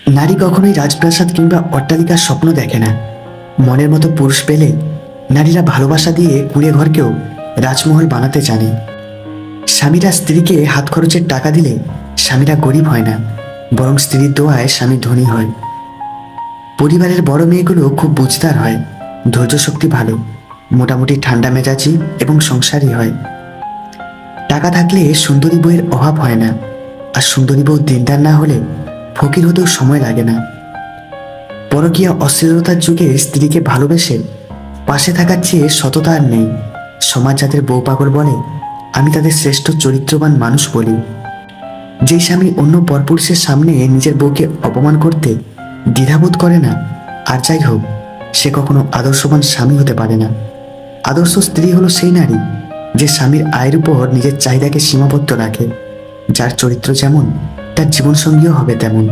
নারী কখনোই রাজপ্রাসাদ কিংবা অট্টালিকার স্বপ্ন দেখে না। মনের মতো পুরুষ পেলে নারীরা ভালোবাসা দিয়ে কুঁড়ে ঘরকেও রাজমহল বানাতে জানে। স্বামীরা স্ত্রীকে হাত খরচের টাকা দিলে স্বামীরা গরিব হয় না, বরং স্ত্রীর দোয়ায় স্বামী ধনী হয়। পরিবারের বড় মেয়েগুলো খুব বুঝদার হয়, ধৈর্য শক্তি ভালো, মোটামুটি ঠান্ডা মেজাজি এবং সংসারী হয়। টাকা থাকলে সুন্দরী বউয়ের অভাব হয় না, আর সুন্দরী বউ দিনদার না হলে ফকির হতেও সময় লাগে না। পরকীয়া অশ্লীলতার যুগে স্ত্রীকে ভালোবেসে পাশে থাকার চেয়ে সততা আর নেই। সমাজ যাদের বউ পাগল বলে, আমি তাদের শ্রেষ্ঠ চরিত্রবান মানুষ বলি। যেই স্বামী অন্য পরপুরুষের সামনে নিজের বউকে অপমান করতে দ্বিধাবোধ করে না, আর যাই হোক, সে কখনো আদর্শবান স্বামী হতে পারে না। আদর্শ স্ত্রী হলো সেই নারী যে স্বামীর আয়ের উপর নিজের চাহিদাকে সীমাবদ্ধ রাখে, যার চরিত্র যেমন তার জীবনসঙ্গীও হবে তেমন।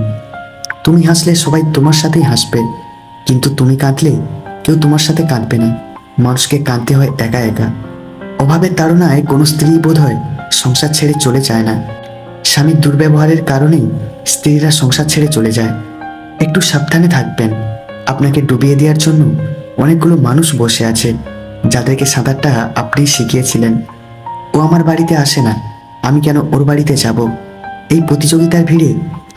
তুমি হাসলে সবাই তোমার সাথেই হাসবে, কিন্তু তুমি কাঁদলে কেউ তোমার সাথে কাঁদবে না। মানুষকে কাঁদতে হয় একা একা। অভাবের তাড়নায় কোনো স্ত্রী বোধ হয় সংসার ছেড়ে চলে যায় না। স্বামীর দুর্ব্যবহারের কারণেই স্ত্রীরা সংসার ছেড়ে চলে যায়। একটু সাবধানে থাকবেন, আপনাকে ডুবিয়ে দেওয়ার জন্য অনেকগুলো মানুষ বসে আছে, যাদেরকে সাঁতারটা আপনিই শিখিয়েছিলেন। ও আমার বাড়িতে আসে না, আমি কেন ওর বাড়িতে যাব? এই প্রতিযোগিতার ভিড়ে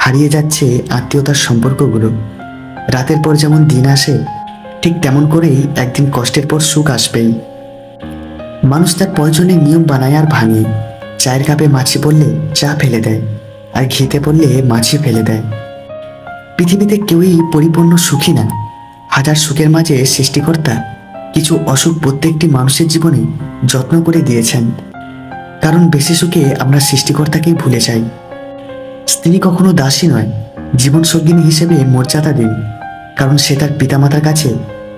হারিয়ে যাচ্ছে আত্মীয়তার সম্পর্কগুলো। রাতের পর যেমন দিন আসে, ঠিক তেমন করেই একদিন কষ্টের পর সুখ আসবেই। মানুষ তার প্রয়োজনের নিয়ম বানায় আর ভাঙে। চায়ের কাপে মাছি পড়লে চা ফেলে দেয়, আর ঘিতে পড়লে মাছি ফেলে দেয়। পৃথিবীতে কেউই পরিপূর্ণ সুখী না। হাজার সুখের মাঝে সৃষ্টিকর্তা কিছু অসুখ প্রত্যেকটি মানুষের জীবনে যত্ন করে দিয়েছেন, কারণ বেশি সুখে আমরা সৃষ্টিকর্তাকেই ভুলে যাই। স্ত্রী কখনো দাসী নয়, জীবনসঙ্গিনী হিসেবে মর্যাদা দিন, কারণ সে তার পিতামাতার কাছে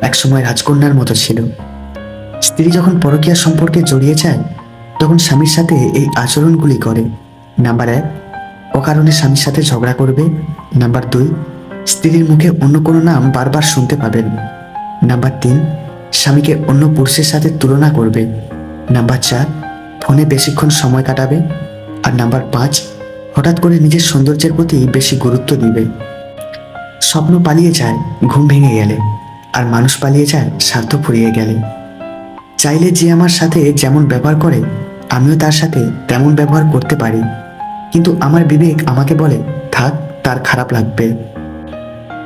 একসময় রাজকন্যার মতো ছিল। স্ত্রী যখন পরকীয়া সম্পর্কে জড়িয়ে যায়, তখন স্বামীর সাথে এই আচরণগুলি করে। নাম্বার 1, অকারণে স্বামীর সাথে ঝগড়া করবে। নাম্বার 2, স্ত্রীর মুখে অন্য কোনো নাম বারবার শুনতে পাবেন। নাম্বার 3, স্বামীকে অন্য পুরুষের সাথে তুলনা করবে। নাম্বার 4, ফোনে বেশিক্ষণ সময় কাটাবে। আর নাম্বার 5, হঠাৎ করে নিজের সৌন্দর্যের প্রতি বেশি গুরুত্ব দিবে। স্বপ্ন পালিয়ে যায় ঘুম ভেঙে গেলে, আর মানুষ পালিয়ে যায় স্বার্থ ফুরিয়ে গেলে। চাইলে যে আমার সাথে যেমন ব্যবহার করে, আমিও তার সাথে তেমন ব্যবহার করতে পারি, কিন্তু আমার বিবেক আমাকে বলে থাক, তার খারাপ লাগবে।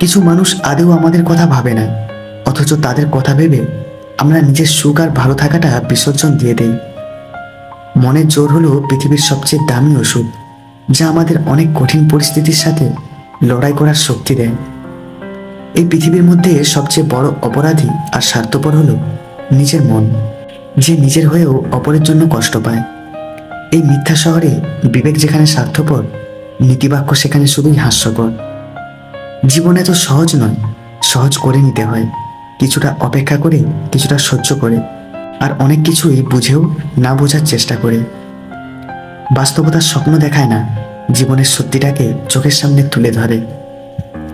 কিছু মানুষ আদেও আমাদের কথা ভাবে না, অথচ তাদের কথা ভেবে আমরা নিজের সুখ আর ভালো থাকাটা বিসর্জন দিয়ে দেই। মনের জোর হলো পৃথিবীর সবচেয়ে দামি ওষুধ, যা আমাদের অনেক কঠিন পরিস্থিতির সাথে লড়াই করার শক্তি দেয়। এই পৃথিবীর মধ্যে সবচেয়ে বড় অপরাধী আর স্বার্থপর হলো নিজের মন, যে নিজের হয়েও অপরের জন্য কষ্ট পায়। এই মিথ্যা শহরে বিবেক যেখানে স্বার্থপর, নীতিবাক্য সেখানে শুধুই হাস্যকর। জীবন এত সহজ নয়, সহজ করে নিতে হয়, কিছুটা অপেক্ষা করে, কিছুটা সহ্য করে, আর অনেক কিছুই বুঝেও না বোঝার চেষ্টা করে। বাস্তবতার স্বপ্ন দেখায় না, জীবনের সত্যিটাকে চোখের সামনে তুলে ধরে।